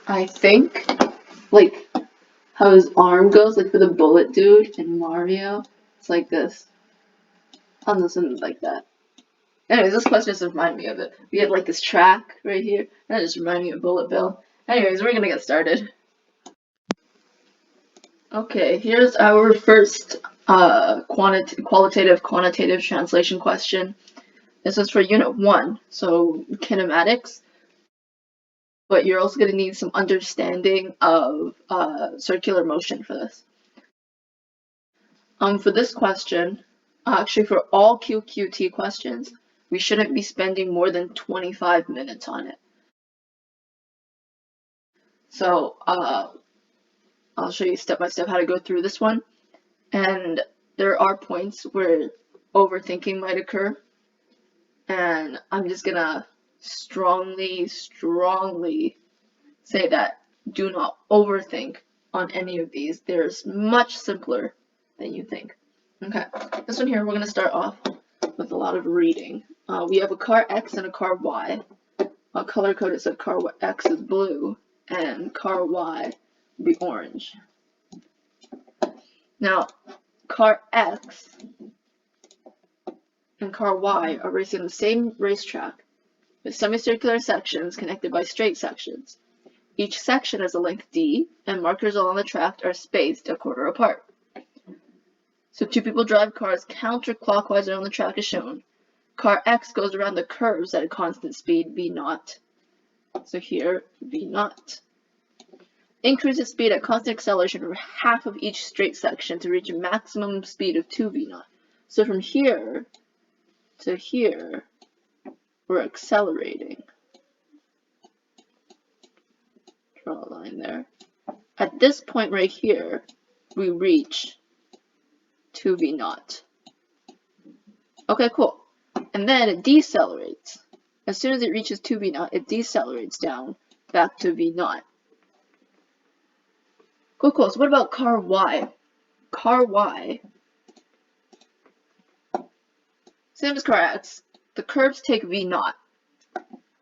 I think, like, how his arm goes, like for the bullet dude in Mario, it's like this. I'll listen like that. Anyways, this question just reminded me of it. We have like this track right here, and that just reminded me of Bullet Bill. Anyways, we're gonna get started. Okay, here's our first qualitative quantitative translation question. This is for Unit 1, so kinematics, but you're also going to need some understanding of circular motion for this. For this question, actually for all QQT questions, we shouldn't be spending more than 25 minutes on it. So I'll show you step by step how to go through this one. And there are points where overthinking might occur. And I'm just gonna strongly say that do not overthink on any of these. They're much simpler than you think. Okay, this one here, we're gonna start off with a lot of reading. We have a car X and a car Y. Color coded said car X is blue and car Y will be orange. Now, car X and car Y are racing the same racetrack with semicircular sections connected by straight sections. Each section has a length d, and markers along the track are spaced a quarter apart. So two people drive cars counterclockwise around the track as shown. Car X goes around the curves at a constant speed v0. So here, v0. Increases speed at constant acceleration for half of each straight section to reach a maximum speed of 2v0. So from here to here, we're accelerating. Draw a line there. At this point right here, we reach 2v0. Okay, cool. And then it decelerates. As soon as it reaches 2v0, it decelerates down back to v0. Cool. So what about car Y? Car Y, same as car X, the curves take v0.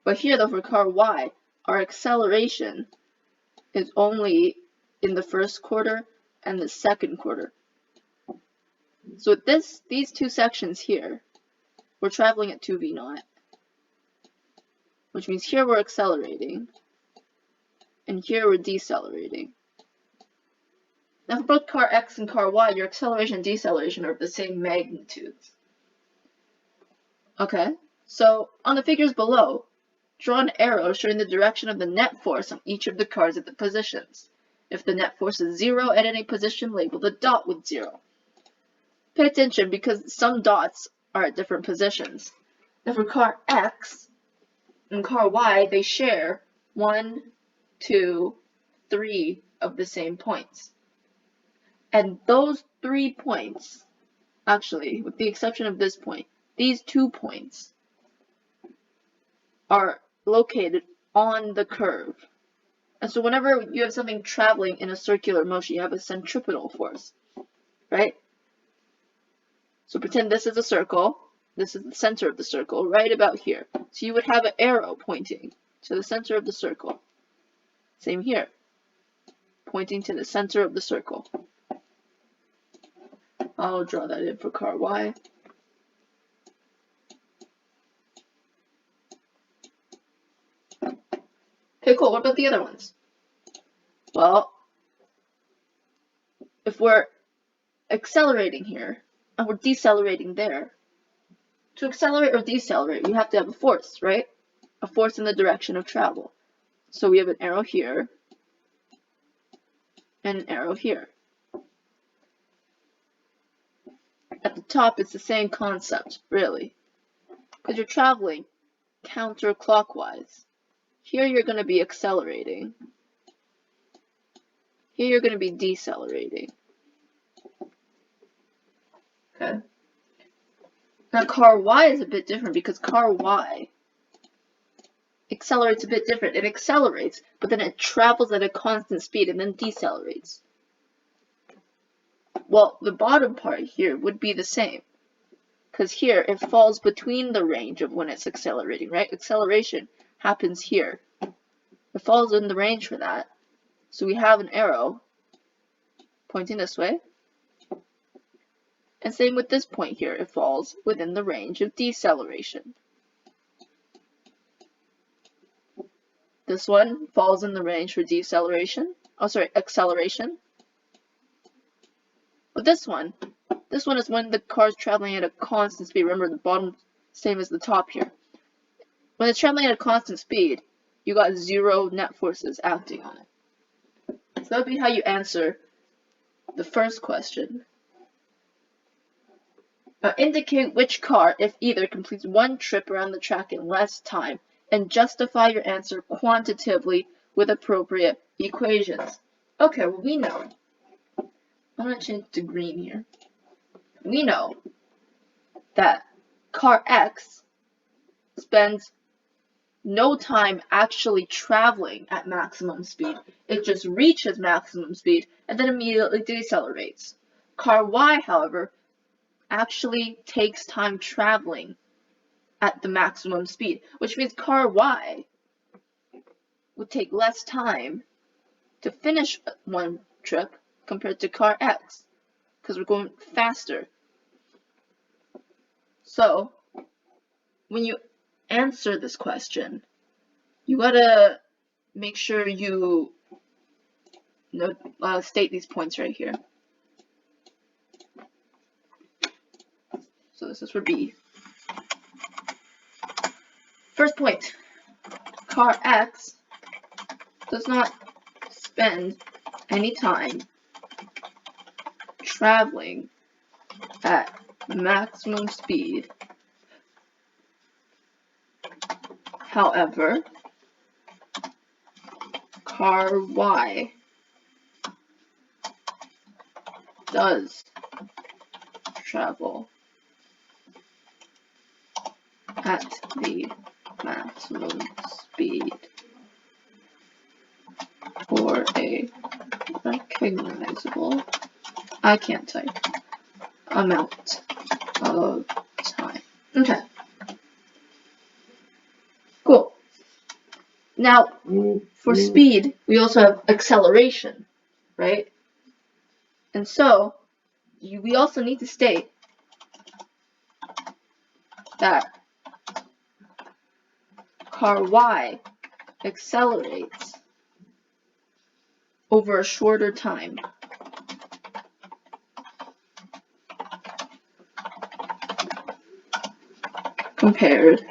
But here though, for car Y, our acceleration is only in the first quarter and the second quarter. So with these two sections here, we're traveling at 2v0, which means here we're accelerating, and here we're decelerating. Now for both car X and car Y, your acceleration and deceleration are of the same magnitudes. Okay, so on the figures below, draw an arrow showing the direction of the net force on each of the cars at the positions. If the net force is 0 at any position, label the dot with 0. Pay attention because some dots are at different positions. Now for car X and car Y, they share 1, 2, 3 of the same points. And those 3 points, actually, with the exception of this point, these 2 points are located on the curve. And so whenever you have something traveling in a circular motion, you have a centripetal force, right? So pretend this is a circle. This is the center of the circle, right about here. So you would have an arrow pointing to the center of the circle. Same here, pointing to the center of the circle. I'll draw that in for car Y. Okay, cool. What about the other ones? Well, if we're accelerating here and we're decelerating there, to accelerate or decelerate, you have to have a force, right? A force in the direction of travel. So we have an arrow here and an arrow here. At the top, it's the same concept, really, because you're traveling counterclockwise. Here you're going to be accelerating. Here you're going to be decelerating. Okay. Now car Y is a bit different because car Y accelerates a bit different. It accelerates, but then it travels at a constant speed and then decelerates. Well, the bottom part here would be the same, because here it falls between the range of when it's accelerating, right? Acceleration happens here. It falls in the range for that. So we have an arrow pointing this way. And same with this point here, it falls within the range of deceleration. This one falls in the range for acceleration. But this one is when the car is traveling at a constant speed. Remember, the bottom same as the top here. When it's traveling at a constant speed, you got 0 net forces acting on it. So that would be how you answer the first question. Indicate which car, if either, completes 1 trip around the track in less time, and justify your answer quantitatively with appropriate equations. Okay, well, we know. I'm going to change to green here. We know that car X spends no time actually traveling at maximum speed. It just reaches maximum speed and then immediately decelerates. Car Y, however, actually takes time traveling at the maximum speed, which means car Y would take less time to finish 1 trip compared to car X, because we're going faster. So, when you answer this question, you gotta make sure you state these points right here. So this is for B. First point, car X does not spend any time traveling at maximum speed. However, car Y does travel at the maximum speed for a recognizable, I can't type, amount of time. Okay. Cool. Now, for speed, we also have acceleration, right? And so, we also need to state that car Y accelerates over a shorter time compared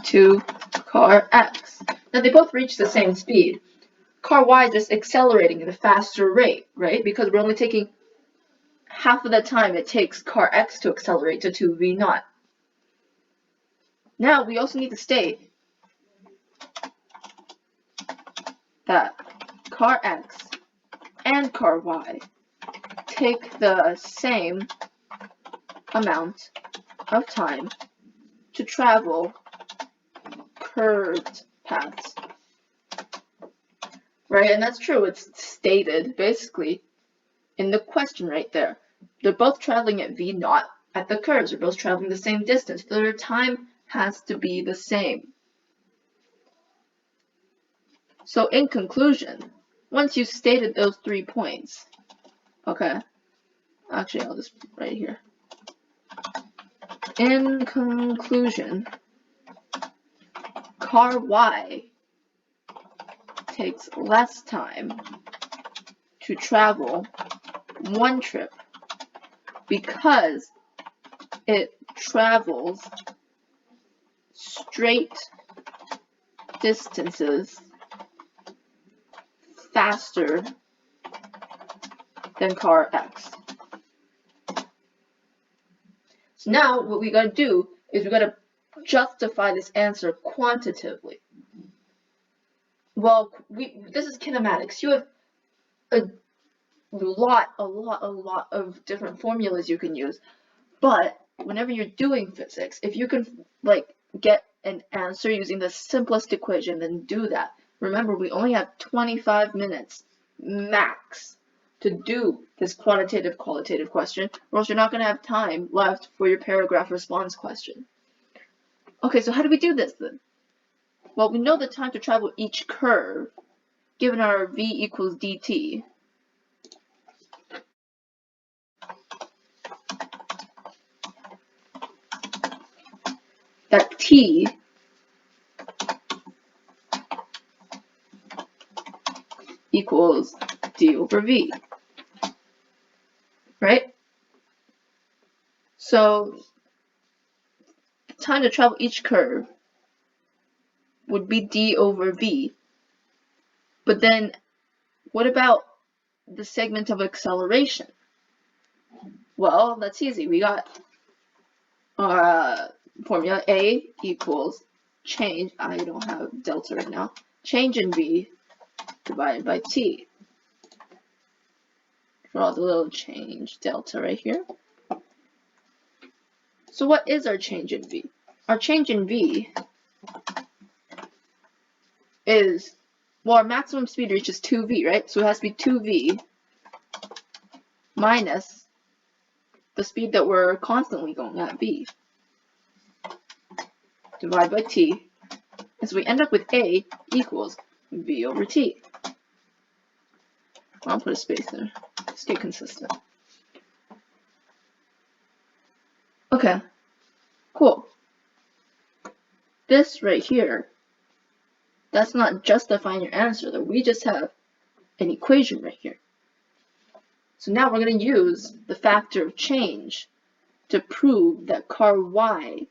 to car X. Now they both reach the same speed. Car Y is just accelerating at a faster rate, right? Because we're only taking half of the time it takes car X to accelerate to 2v0. Now we also need to state that car X and car Y take the same amount of time to travel curved paths. Right, and that's true, it's stated basically in the question right there. They're both traveling at v0 at the curves, they're both traveling the same distance, so their time has to be the same. So in conclusion, once you've stated those 3 points, okay, actually I'll just write it here. In conclusion, car Y takes less time to travel 1 trip because it travels straight distances faster than car X. So now what we gotta do is we gotta justify this answer quantitatively. Well, this is kinematics. You have a lot of different formulas you can use, but whenever you're doing physics, if you can get an answer using the simplest equation, then do that. Remember, we only have 25 minutes max to do this qualitative question, or else you're not going to have time left for your paragraph response question. Okay, so how do we do this then? Well, we know the time to travel each curve, given our v equals dt. That t equals d over v, right? So time to travel each curve would be d over v. But then what about the segment of acceleration? Well, that's easy. We got formula A equals change, I don't have delta right now, change in v divided by t. Draw the little change delta right here. So what is our change in v? Our change in v is, well, our maximum speed reaches 2v, right? So it has to be 2v minus the speed that we're constantly going at, v, divided by t. And so we end up with A equals v over t. I'll put a space there. Stay consistent. Okay, cool. This right here, that's not justifying your answer though. We just have an equation right here. So now we're going to use the factor of change to prove that car Y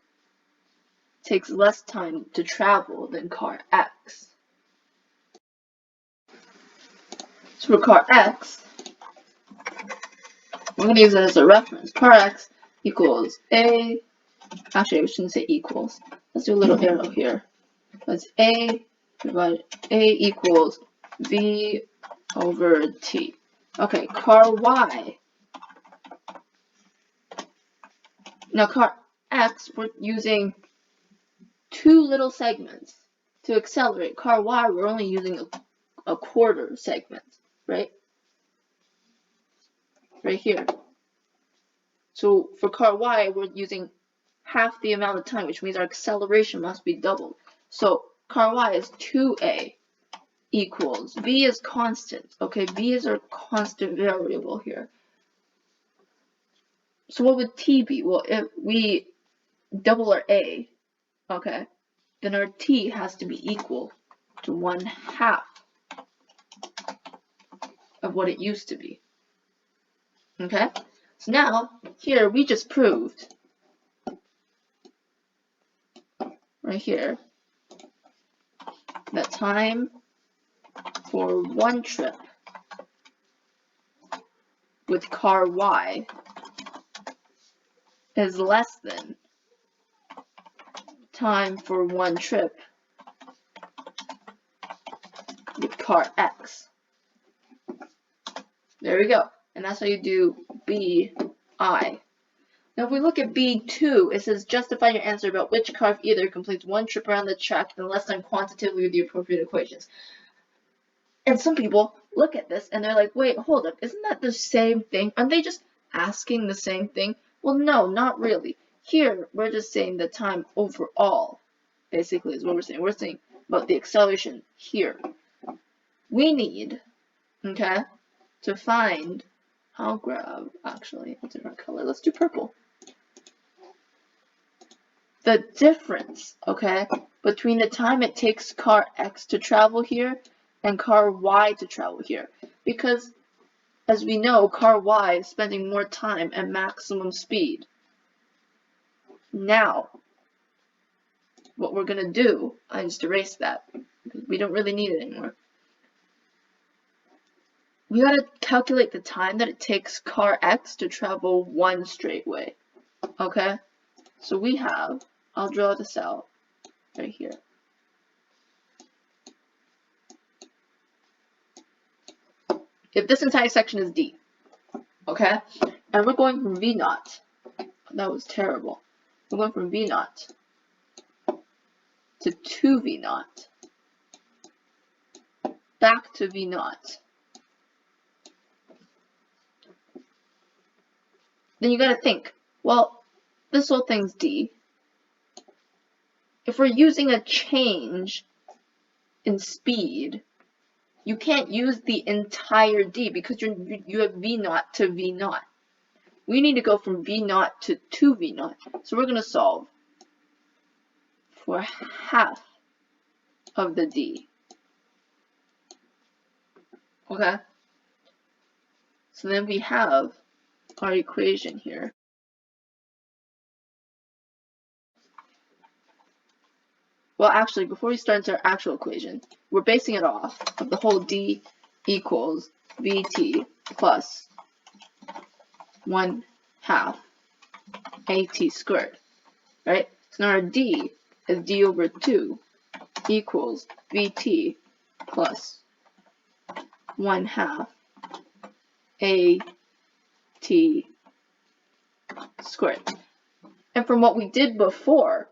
takes less time to travel than car X. So for car X, we're going to use it as a reference. Car X equals A, actually I shouldn't say equals. Let's do a little arrow here. That's A divided A equals V over T. Okay, car Y. Now car X, we're using two little segments to accelerate. Car Y, we're only using a quarter segment, right? Right here. So for car Y, we're using half the amount of time, which means our acceleration must be doubled. So car Y is 2A equals, V is constant, okay? V is our constant variable here. So what would T be? Well, if we double our A, okay, then our T has to be equal to 1/2 of what it used to be. Okay? So now, here, we just proved, right here, that time for one trip with car Y is less than time for one trip with car X. There we go. And that's how you do BI. Now if we look at B2, it says justify your answer about which car of either completes one trip around the track in less time quantitatively with the appropriate equations. And some people look at this and they're like, wait, hold up, isn't that the same thing? Aren't they just asking the same thing? Well, no, not really. Here, we're just saying the time overall, basically, is what we're saying. We're saying about the acceleration here. We need, okay, to find, I'll grab, actually, a different color. Let's do purple. The difference, okay, between the time it takes car X to travel here and car Y to travel here. Because, as we know, car Y is spending more time at maximum speed. Now, what we're going to do, I just erased that, because we don't really need it anymore. We got to calculate the time that it takes car X to travel one straight way, okay? So we have, I'll draw this out right here. If this entire section is D, okay? And we're going from V0, that was terrible. We're going from V0 to 2V0, back to V0. Then you gotta think, well, this whole thing's D. If we're using a change in speed, you can't use the entire d because you have v naught to v naught. We need to go from v naught to 2v naught. So we're going to solve for half of the d. Okay? So then we have our equation here. Well, actually, before we start into our actual equation, we're basing it off of the whole d equals vt plus 1/2 at squared, right? So now our d is d over 2 equals vt plus 1/2 at squared. And from what we did before,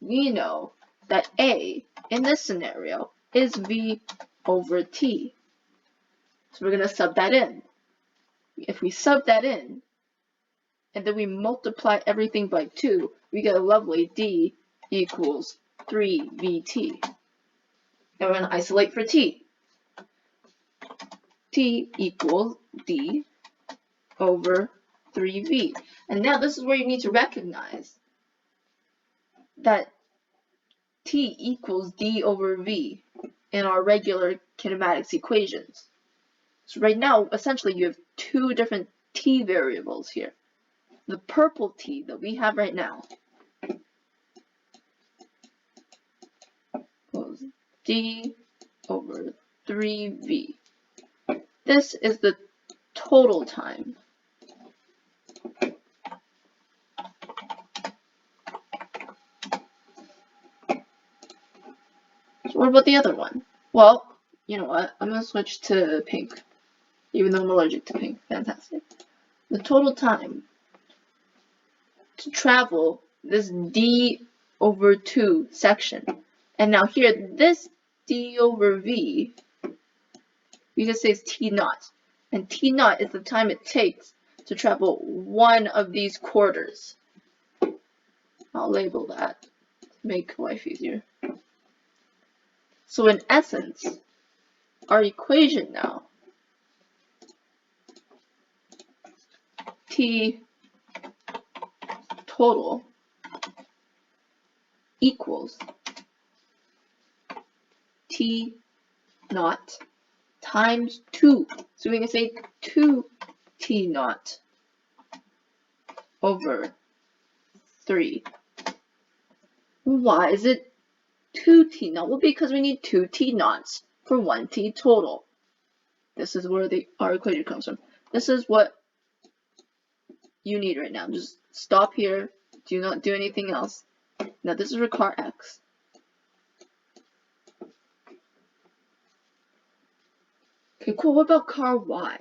we know that a in this scenario is v over t. So we're going to sub that in. If we sub that in, and then we multiply everything by 2, we get a lovely d equals 3vt. Now we're going to isolate for t. T equals d over 3v. And now this is where you need to recognize that t equals d over v in our regular kinematics equations. So right now, essentially, you have two different t variables here. The purple t that we have right now equals d over 3v. This is the total time. So what about the other one? Well, you know what? I'm going to switch to pink, even though I'm allergic to pink. Fantastic. The total time to travel this d over 2 section. And now here, this d over v, we can say is t naught. And t naught is the time it takes to travel one of these quarters. I'll label that to make life easier. So in essence, our equation now, t total equals t naught times 2. So we can say 2t naught over 3. Why is it 2t naught? Well, because we need 2t naughts for 1t total. This is where our equation comes from. This is what you need right now. Just stop here. Do not do anything else. Now this is for car X. Okay, cool. What about car Y?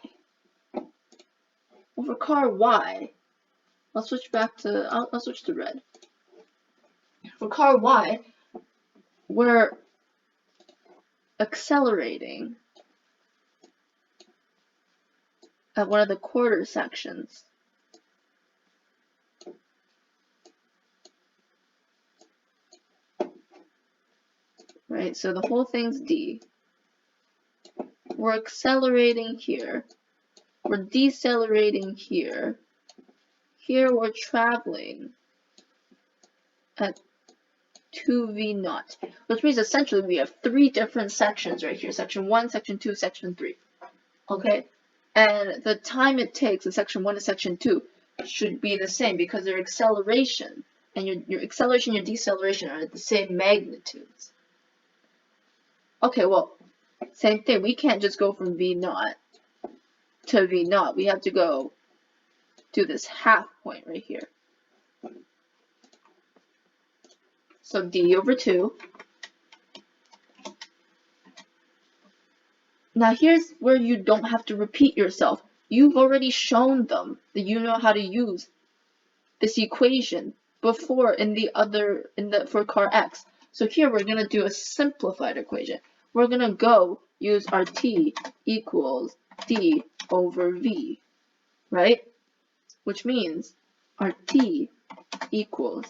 Well, for car Y, I'll switch to red. For car Y, we're accelerating at one of the quarter sections. Right, so the whole thing's d. We're accelerating here. We're decelerating here. Here we're traveling at 2v naught, which means essentially we have 3 different sections right here. Section 1, Section 2, Section 3. Okay? And the time it takes in Section 1 to Section 2 should be the same because their acceleration and your acceleration and your deceleration are at the same magnitudes. Okay, well, same thing. We can't just go from v naught to v naught. We have to go to this half point right here. So d over 2. Now here's where you don't have to repeat yourself. You've already shown them that you know how to use this equation before for car X. So here we're going to do a simplified equation. We're going to go use our t equals d over v, right? Which means our t equals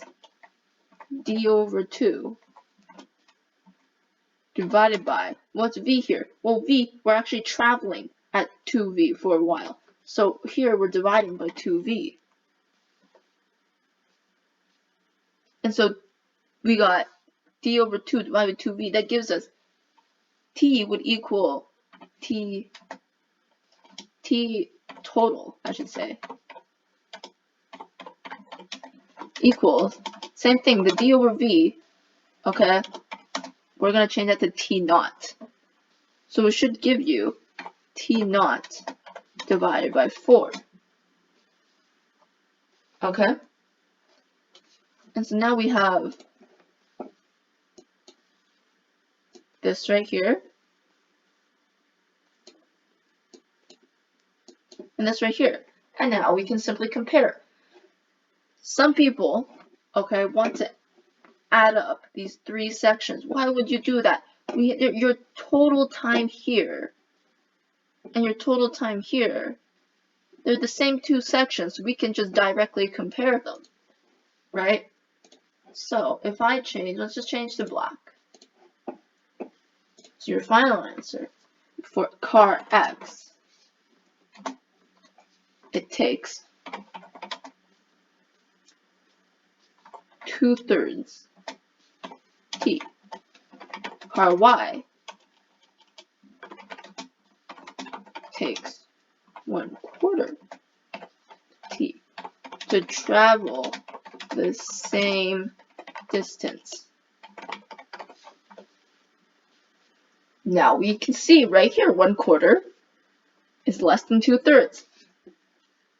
d over 2 divided by, what's v here? Well, v, we're actually traveling at 2v for a while. So here we're dividing by 2v. And so we got t over 2 divided by 2v. That gives us t would equal t total, I should say, equals, same thing, the d over v, okay, we're going to change that to t naught. So it should give you t naught divided by 4. Okay? And so now we have this right here. And this right here. And now we can simply compare. Some people, okay, want to add up these 3 sections. Why would you do that? Your total time here and your total time here, they're the same 2 sections, so we can just directly compare them, right? So if I change, let's just change to black. So your final answer for car X, it takes 2/3 t. Car Y takes 1/4 t to travel the same distance. Now we can see right here 1/4 is less than 2/3.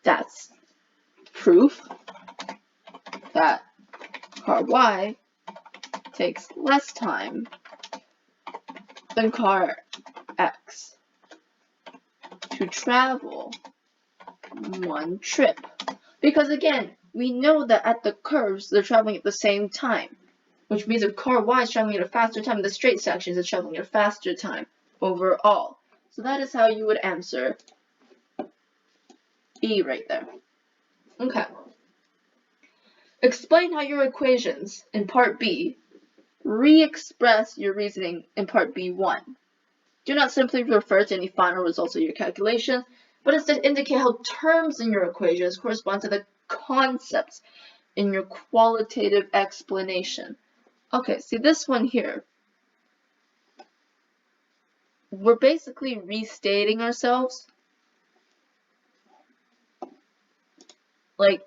That's proof that car Y takes less time than car X to travel 1 trip. Because again, we know that at the curves, they're traveling at the same time, which means if car Y is traveling at a faster time, the straight sections are traveling at a faster time overall. So that is how you would answer E right there. Okay. Explain how your equations in part B re-express your reasoning in part B1. Do not simply refer to any final results of your calculations, but instead indicate how terms in your equations correspond to the concepts in your qualitative explanation. Okay, see this one here. We're basically restating ourselves. Like,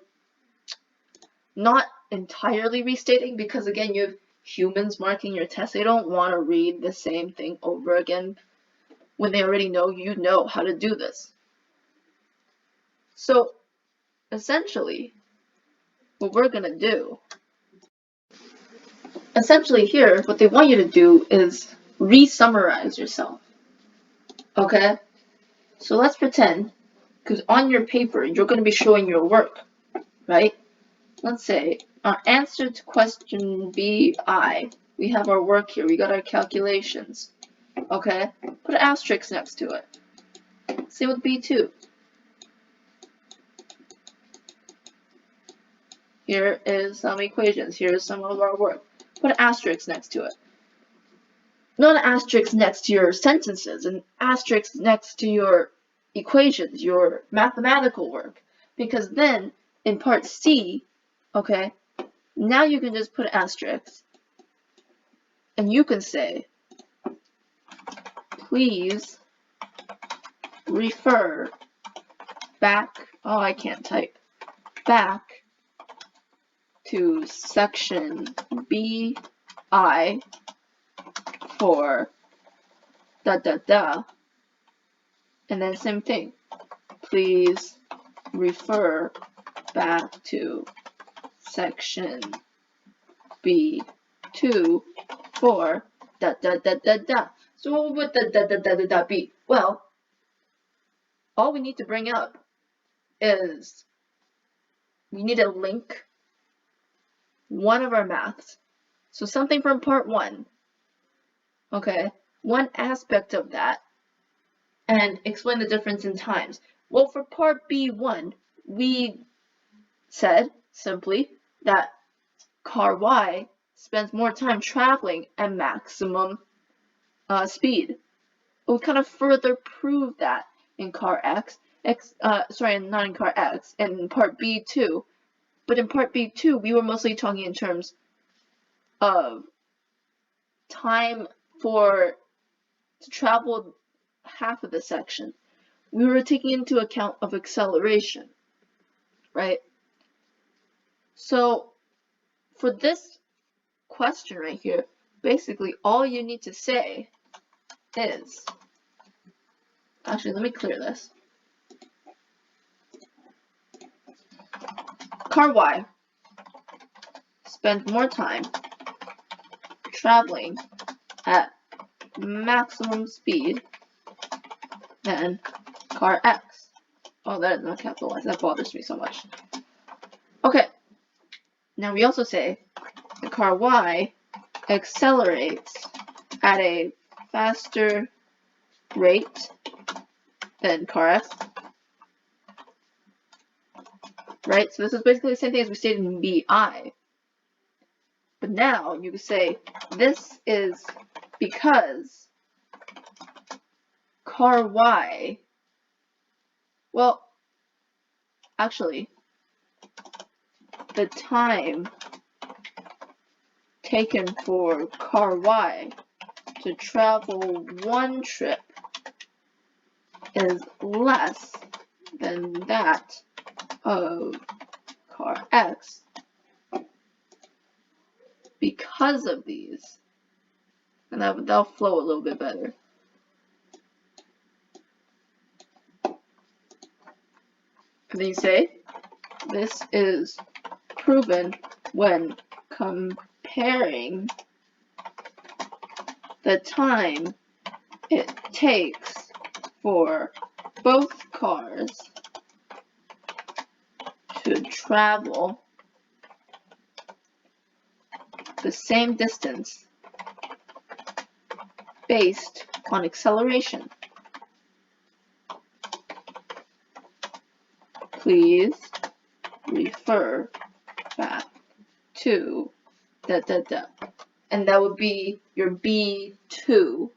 not entirely restating, because again, you have humans marking your test. They don't want to read the same thing over again when they already know you know how to do this. So essentially, what we're going to do, essentially here, what they want you to do is re-summarize yourself. Okay? So let's pretend, because on your paper, you're going to be showing your work, right? Let's say our answer to question BI, we have our work here, we got our calculations, okay? Put an asterisk next to it. Same with B2. Here is some equations, here's some of our work. Put an asterisk next to it. Not an asterisk next to your sentences, an asterisk next to your equations, your mathematical work. Because then, in part C, okay, now you can just put an asterisk, and you can say, please refer back, oh, I can't type, back to section BI for and then same thing, please refer back to section B2 for So what would be? Well, all we need to bring up is we need to link one of our maths. So something from part 1, okay, one aspect of that, and explain the difference in times. Well, for part B1, we said simply that car Y spends more time traveling at maximum speed. We kind of further prove that in car X, not in car X, and in part B too. But in part B too, we were mostly talking in terms of time to travel half of the section. We were taking into account of acceleration, right? So for this question right here, basically all you need to say is, actually let me clear this. Car Y spent more time traveling at maximum speed than car X. Oh, that is not capitalized. That bothers me so much. Okay. Now we also say the car Y accelerates at a faster rate than car X. Right? So this is basically the same thing as we stated in BI. But now you could say this is because car Y, well, actually, the time taken for car Y to travel one trip is less than that of car X because of these. And that'll flow a little bit better. And then you say, this is proven when comparing the time it takes for both cars to travel the same distance based on acceleration. Please refer back to and that would be your B2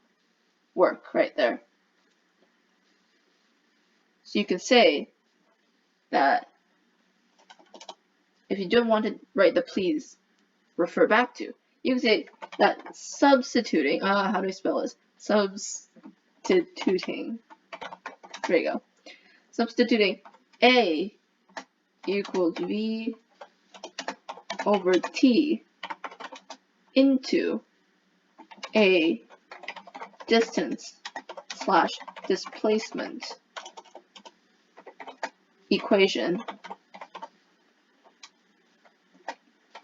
work right there. So you can say that if you don't want to write the please refer back to, you can say that substituting, how do I spell this? Substituting, there you go. Substituting A equals V over T into a distance / displacement equation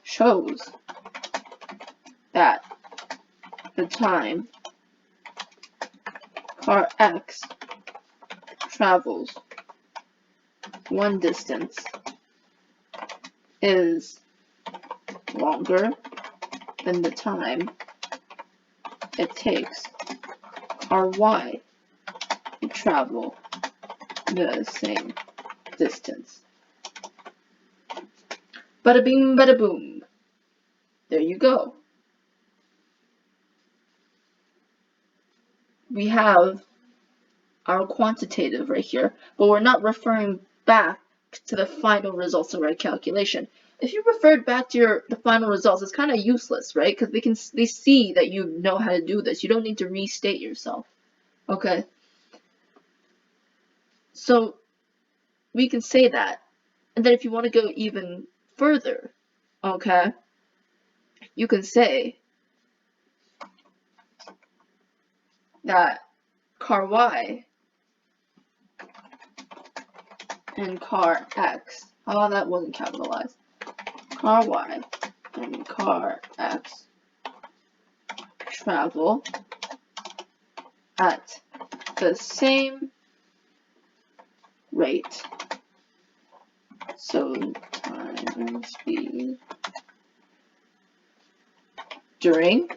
shows that the time car X travels one distance is longer than the time it takes car Y to travel the same distance. Bada bing, bada boom. There you go. We have our quantitative right here, but we're not referring back to the final results of our calculation. If you referred back to the final results, it's kind of useless, right? Because they see that you know how to do this. You don't need to restate yourself. Okay. So we can say that. And then if you want to go even further, okay, you can say that car Y and car X, oh, that wasn't capitalized. Car Y and car X travel at the same rate, so time and speed, during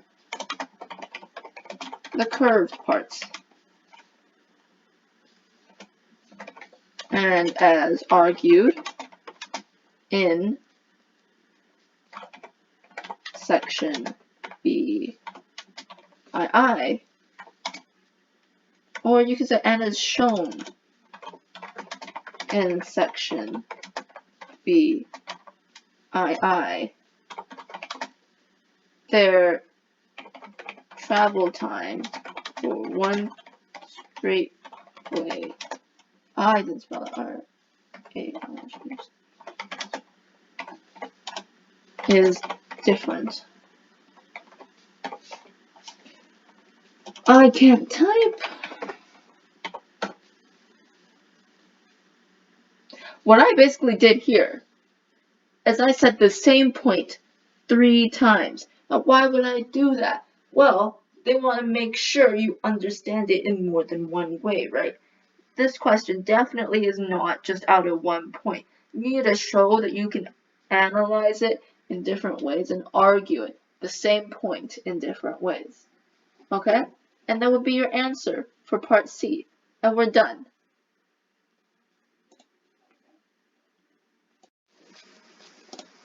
the curved parts. And as argued in section BII, Or you can say, and as shown in section BII, their travel time for one straight way. I didn't spell it R-A-I is different. I can't type. What I basically did here is I said the same point 3 times. Now, why would I do that? Well, they want to make sure you understand it in more than one way, right? This question definitely is not just out of one point. You need to show that you can analyze it in different ways and argue it, the same point in different ways. Okay? And that would be your answer for part C. And we're done.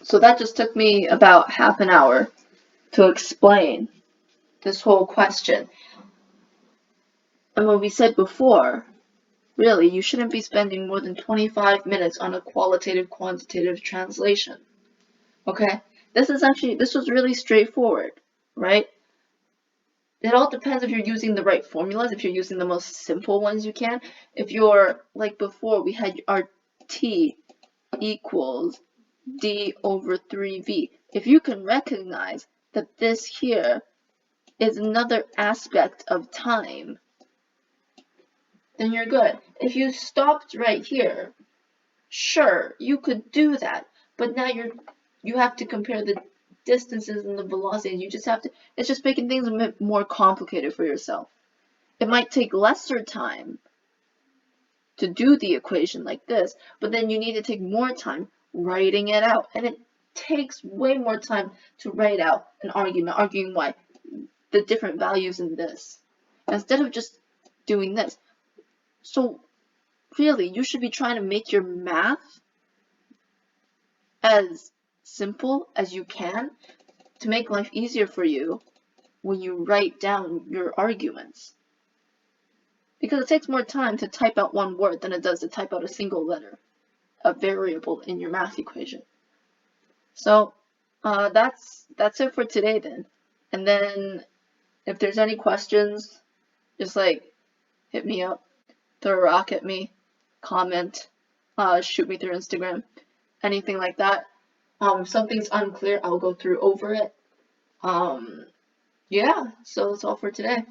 So that just took me about half an hour to explain this whole question. And what we said before, really, you shouldn't be spending more than 25 minutes on a quantitative translation. Okay? This was really straightforward, right? It all depends if you're using the right formulas, if you're using the most simple ones you can. If you're, like before, we had our t equals d over 3v. If you can recognize that this here is another aspect of time, then you're good. If you stopped right here, sure, you could do that, but now you have to compare the distances and the velocities. It's just making things a bit more complicated for yourself. It might take lesser time to do the equation like this, but then you need to take more time writing it out. And it takes way more time to write out an argument, arguing why the different values in this, instead of just doing this. So really, you should be trying to make your math as simple as you can to make life easier for you when you write down your arguments. Because it takes more time to type out one word than it does to type out a single letter, a variable in your math equation. So that's it for today then. And then if there's any questions, just like hit me up, throw a rock at me, comment, shoot me through Instagram, anything like that. If something's unclear, I'll go over it. Yeah, so that's all for today.